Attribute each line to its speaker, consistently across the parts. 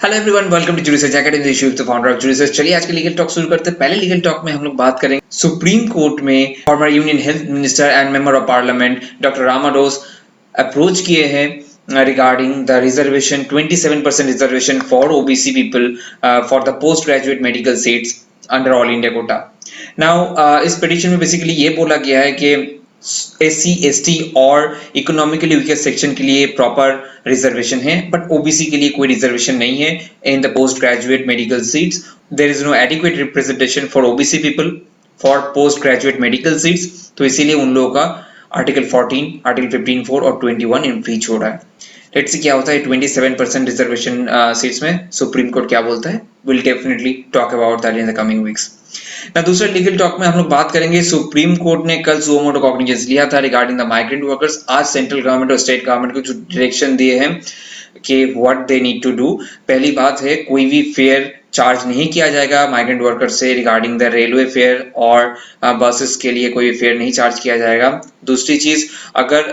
Speaker 1: Hello everyone, welcome to jury search academy, this is the founder of jury search. चलिए आज के legal talk शुरू करते हैं। पहले लीगल टॉक में हम लोग बात करेंगे सुप्रीम कोर्ट में former union health minister and member of parliament doctor Ramadoss approach किए हैं regarding the reservation 27% reservation for OBC people for the post graduate medical seats under all India quota. Now इस petition में basically ये बोला गया है कि SC, ST और इकोनॉमिकली वीकर सेक्शन के लिए प्रॉपर रिजर्वेशन है, बट ओबीसी के लिए कोई रिजर्वेशन नहीं है in the post graduate medical seats. There is no adequate representation for OBC people for post graduate medical seats, तो इसीलिए उन लोगों का आर्टिकल 14, आर्टिकल 15(4) और 21 इम्पीच हो रहा है। लेट्स सी क्या होता है 27% रिजर्वेशन सीट्स में सुप्रीम कोर्ट क्या बोलता है। Will definitely talk about that in the coming weeks. ना दूसरा लीगल टॉक में हम लोग बात करेंगे, सुप्रीम कोर्ट ने कल सुओ मोटो कॉग्निजेंस लिया था रिगार्डिंग द माइग्रेंट वर्कर्स। आज सेंट्रल गवर्नमेंट और स्टेट गवर्नमेंट को जो डायरेक्शन दिए हैं कि what they need to do. पहली बात है कोई भी फेयर चार्ज नहीं किया जाएगा माइग्रेंट वर्कर से रिगार्डिंग द रेलवे फेयर और बसेस के लिए कोई फेयर नहीं चार्ज किया जाएगा। दूसरी चीज, अगर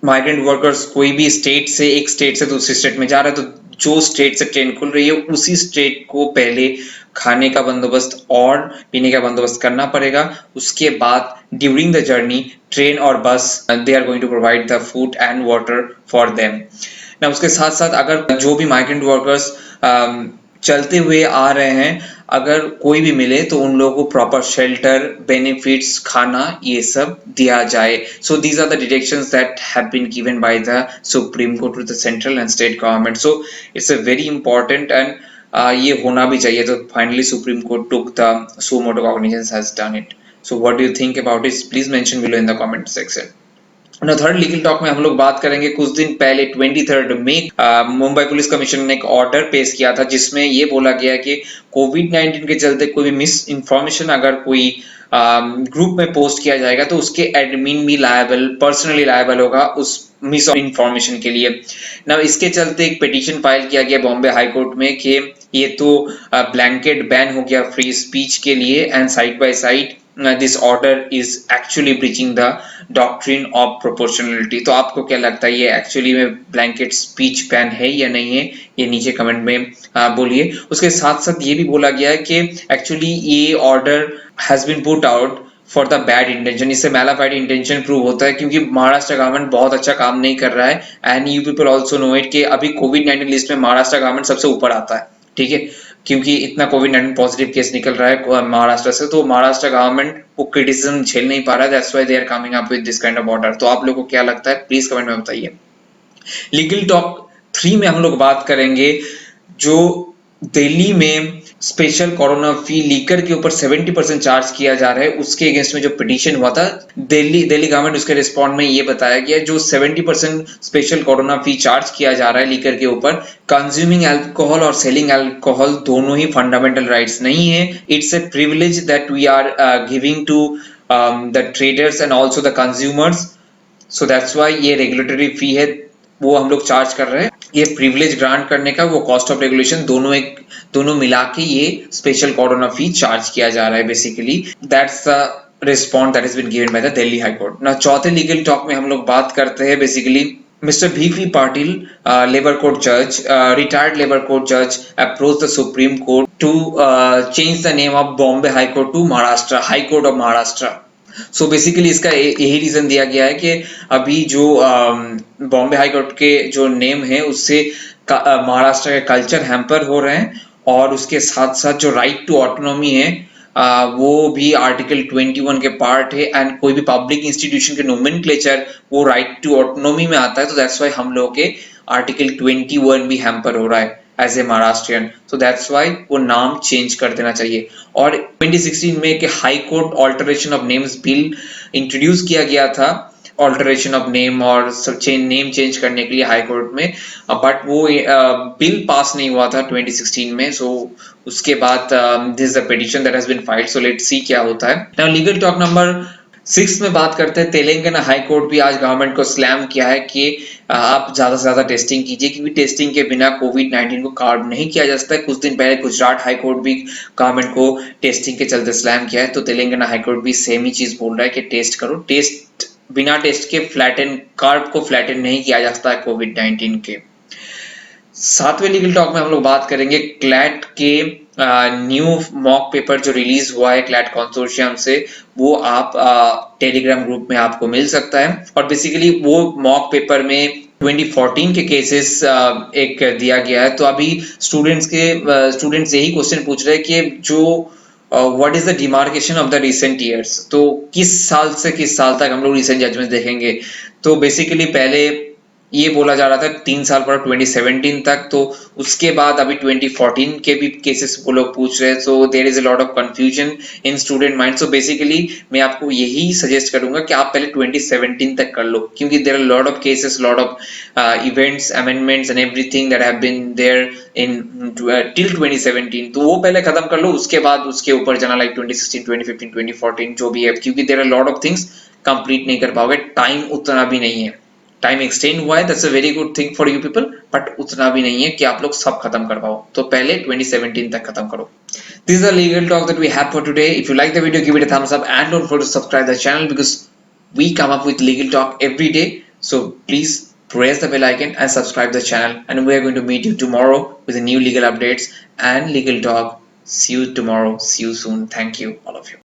Speaker 1: माइग्रेंट वर्कर्स कोई भी स्टेट से एक स्टेट से दूसरी स्टेट में जा रहा है तो जो स्टेट से ट्रेन खुल रही है उसी स्टेट को पहले खाने का बंदोबस्त और पीने का बंदोबस्त करना पड़ेगा। उसके बाद ड्यूरिंग द जर्नी ट्रेन और bus they are going to provide the food and water for them ना। उसके साथ साथ अगर जो भी माइग्रेंट वर्कर्स चलते हुए आ रहे हैं, अगर कोई भी मिले तो उन लोगों को प्रॉपर शेल्टर, बेनिफिट्स, खाना ये सब दिया जाए। So these are the directions that have been given by the supreme court to the central and state government. So it's a very important and ये होना भी चाहिए। तो finally supreme court took the suo motu cognizance has done it. So what do you think about it? Please mention below in the comment section. Third legal talk में हम लोग बात करेंगे, कुछ दिन पहले 23 मई मुंबई पुलिस कमीशन ने एक ऑर्डर पेश किया था जिसमें ये बोला गया कि कोविड-19 के चलते कोई भी मिस इन्फॉर्मेशन अगर कोई ग्रुप में पोस्ट किया जाएगा तो उसके एडमिन भी लायबल, पर्सनली लायबल होगा उस मिस इन्फॉर्मेशन के लिए। ना इसके चलते एक पिटीशन फाइल किया गया बॉम्बे हाई कोर्ट में कि ये तो ब्लैंकेट बैन हो गया फ्री स्पीच के लिए and side by side this order is actually breaching the doctrine of proportionality। तो आपको क्या लगता है ये एक्चुअली में ब्लैंकेट स्पीच बैन है या नहीं है, ये नीचे कमेंट में बोलिए। उसके साथ साथ ये भी बोला गया है कि एक्चुअली ये order has been put out for the bad intention. इससे मैलाफाइड इंटेंशन प्रूव होता है क्योंकि महाराष्ट्र गवर्नमेंट बहुत अच्छा काम नहीं कर रहा है and you people also know it कि अभी कोविड-19 लिस्ट में महाराष्ट्र गवर्नमेंट सबसे ऊपर आता है, ठीक है, क्योंकि इतना कोविड-19 पॉजिटिव केस निकल रहा है महाराष्ट्र से। तो महाराष्ट्र गवर्नमेंट वो क्रिटिसिज्म झेल नहीं पा रहा है, that's why they are coming up with this kind of order. तो आप लोगों को क्या लगता है प्लीज कमेंट में बताइए। लीगल टॉक 3 में हम लोग बात करेंगे, जो दिल्ली में स्पेशल कोरोना फी लीकर के ऊपर 70% चार्ज किया जा रहा है उसके अगेंस्ट में जो पिटीशन हुआ था, दिल्ली गवर्नमेंट उसके रिस्पॉन्ड में ये बताया गया जो 70% स्पेशल कोरोना फी चार्ज किया जा रहा है लीकर के ऊपर, कंज्यूमिंग अल्कोहल और सेलिंग अल्कोहल दोनों ही फंडामेंटल राइट्स नहीं है। It's a privilege that we are giving to the traders and also the consumers. So that's why ये रेगुलेटरी फी है वो हम लोग चार्ज कर रहे हैं। ये प्रिविलेज ग्रांट करने का वो कॉस्ट ऑफ रेगुलेशन दोनों मिला के ये स्पेशल कोरोना फी चार्ज किया जा रहा है। Basically that's the response that has been given by the Delhi high court. ना चौथे लीगल टॉक में हम लोग बात करते हैं basically Mr. V.P. Patil, labor court judge, retired labor court judge, approached the Supreme Court to change the name of Bombay High Court to Maharashtra, High Court of Maharashtra. So basically इसका यही reason दिया गया है कि अभी जो Bombay high court के जो नेम है उससे महाराष्ट्र के कल्चर हैम्पर हो रहे हैं और उसके साथ साथ जो राइट टू ऑटोनॉमी है वो भी आर्टिकल 21 के पार्ट है एंड कोई भी पब्लिक इंस्टीट्यूशन के नोमेनक्लेचर वो राइट टू ऑटोनॉमी में आता है। तो दैट्स वाई हम लोगों के आर्टिकल 21 भी हैम्पर हो रहा है as a Maharashtrian. So that's why वो नाम चेंज कर देना चाहिए। और 2016 में कि high court alteration of names bill introduce किया गया था, ऑल्टरेशन ऑफ नेम और नेम चेंज करने के लिए हाई कोर्ट में, बट वो बिल पास नहीं हुआ था 2016 में। सो उसके बाद this is the petition that has been filed. So let's see क्या होता है। नाउ लीगल टॉक नंबर 6 में बात करते हैं, तेलंगाना हाई कोर्ट भी आज गवर्नमेंट को स्लैम किया है कि आप ज्यादा से ज्यादा टेस्टिंग कीजिए क्योंकि टेस्टिंग के बिना कोविड-19 को कार्ब नहीं किया जा सकता है। कुछ दिन पहले गुजरात हाई कोर्ट भी गवर्नमेंट को टेस्टिंग के चलते स्लैम किया है, तो तेलंगाना हाई कोर्ट भी सेम ही चीज बोल रहा है कि टेस्ट करो, टेस्ट बिना टेस्ट के कार्ब को फ्लैटन नहीं किया जा सकता है कोविड-19 के। सातवें लीगल टॉक में हम लोग बात करेंगे क्लैट के न्यू मॉक पेपर जो रिलीज हुआ है क्लैट कंसोर्शियम से, वो आप टेलीग्राम ग्रुप में आपको मिल सकता है। और बेसिकली वो मॉक पेपर में 2014 के केसेस एक दिया गया है। तो अभी स्टूडेंट्स यही क्वेश्चन पूछ रहे हैं कि जो what is the demarcation of the recent years, तो किस साल से किस साल तक हम लोग रिसेंट जजमेंट देखेंगे। तो बेसिकली पहले ये बोला जा रहा था 3 साल पर 2017 तक, तो उसके बाद अभी 2014 के भी केसेस वो लोग पूछ रहे हैं। So there is a lot of confusion in student mind. So basically मैं आपको यही सजेस्ट करूंगा कि आप पहले 2017 तक कर लो, क्योंकि there are lot of cases, lot of events, amendments and everything that have been there in till 2017। तो वो पहले खत्म कर लो, उसके बाद उसके ऊपर जाना लाइक 2016, 2015, 2014 जो भी है, क्योंकि there are lot of things complete नहीं कर पाओगे, टाइम उतना भी नहीं है। टाइम एक्सटेंड हुआ है, that's a very good thing for you people, but उतना भी नहीं है कि आप लोग सब खत्म कर पाओ। तो पहले 2017 तक खत्म करो। This is the legal talk that we have for today. If you like the video, give it a thumbs up and don't forget to subscribe the channel, because we come up with legal talk every day. So please press the bell icon and subscribe the channel, and we are going to meet you tomorrow with the new legal updates and legal talk. See you tomorrow. See you soon. Thank you, all of you.